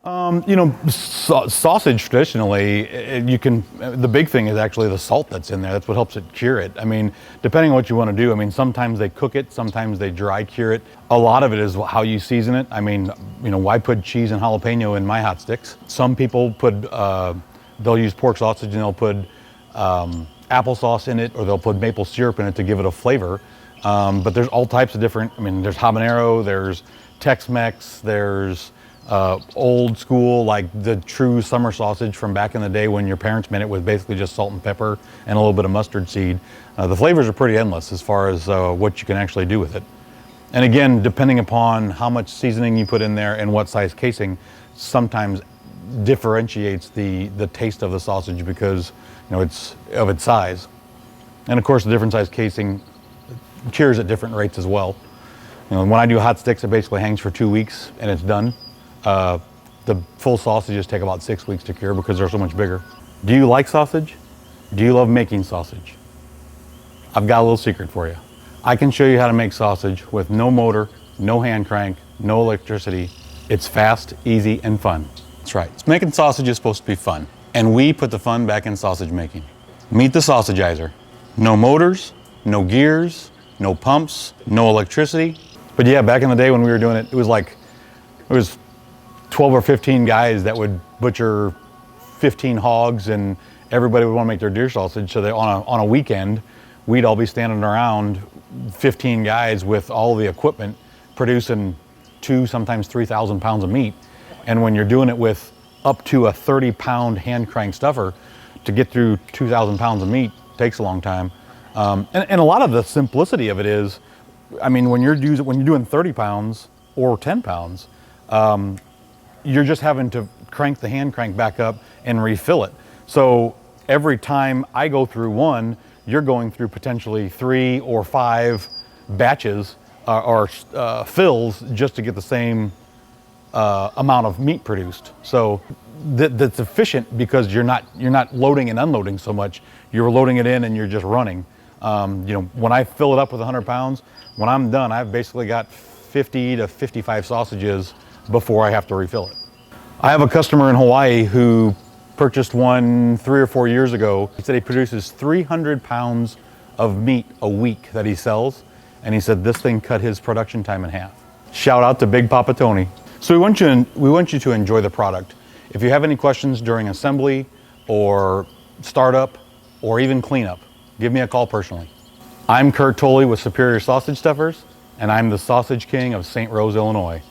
You know, sausage traditionally, the big thing is actually the salt that's in there. That's what helps it cure it. I mean, depending on what you want to do, I mean, sometimes they cook it, sometimes they dry cure it. A lot of it is how you season it. I mean, you know, why put cheese and jalapeno in my hot sticks? Some people they'll use pork sausage and they'll put applesauce in it, or they'll put maple syrup in it to give it a flavor. But there's all types of different, I mean, there's habanero, there's Tex-Mex, there's old school, like the true summer sausage from back in the day when your parents made it with basically just salt and pepper and a little bit of mustard seed. The flavors are pretty endless as far as what you can actually do with it. And again, depending upon how much seasoning you put in there and what size casing, sometimes differentiates the taste of the sausage because, you know, it's of its size. And of course, the different size casing cures at different rates as well. You know, when I do hot sticks, it basically hangs for 2 weeks and it's done. The full sausages take about 6 weeks to cure because they're so much bigger. Do you like sausage? Do you love making sausage? I've got a little secret for you. I can show you how to make sausage with no motor, no hand crank, no electricity. It's fast, easy, and fun. That's right. Making sausage is supposed to be fun, and we put the fun back in sausage making. Meet the Sausagizer. No motors, no gears, no pumps, no electricity. But yeah, back in the day when we were doing it, it was 12 or 15 guys that would butcher 15 hogs, and everybody would want to make their deer sausage. So that on a weekend, we'd all be standing around, 15 guys with all the equipment, producing 2, sometimes 3,000 pounds of meat. And when you're doing it with up to a 30-pound hand crank stuffer, to get through 2,000 pounds of meat takes a long time. And a lot of the simplicity of it is, I mean, when you're doing 30 pounds or 10 pounds, you're just having to crank the hand crank back up and refill it. So every time I go through one, you're going through potentially 3 or 5 batches or fills just to get the same amount of meat produced. So that's efficient because you're not loading and unloading so much. You're loading it in and you're just running. You know, when I fill it up with 100 pounds, when I'm done, I've basically got 50 to 55 sausages before I have to refill it. I have a customer in Hawaii who purchased one 3 or 4 years ago. He said he produces 300 pounds of meat a week that he sells, and he said this thing cut his production time in half. Shout out to Big Papa Tony. So we want you to enjoy the product. If you have any questions during assembly or startup or even cleanup, give me a call personally. I'm Kurt Thole with Superior Sausage Stuffers, and I'm the Sausage King of St. Rose, Illinois.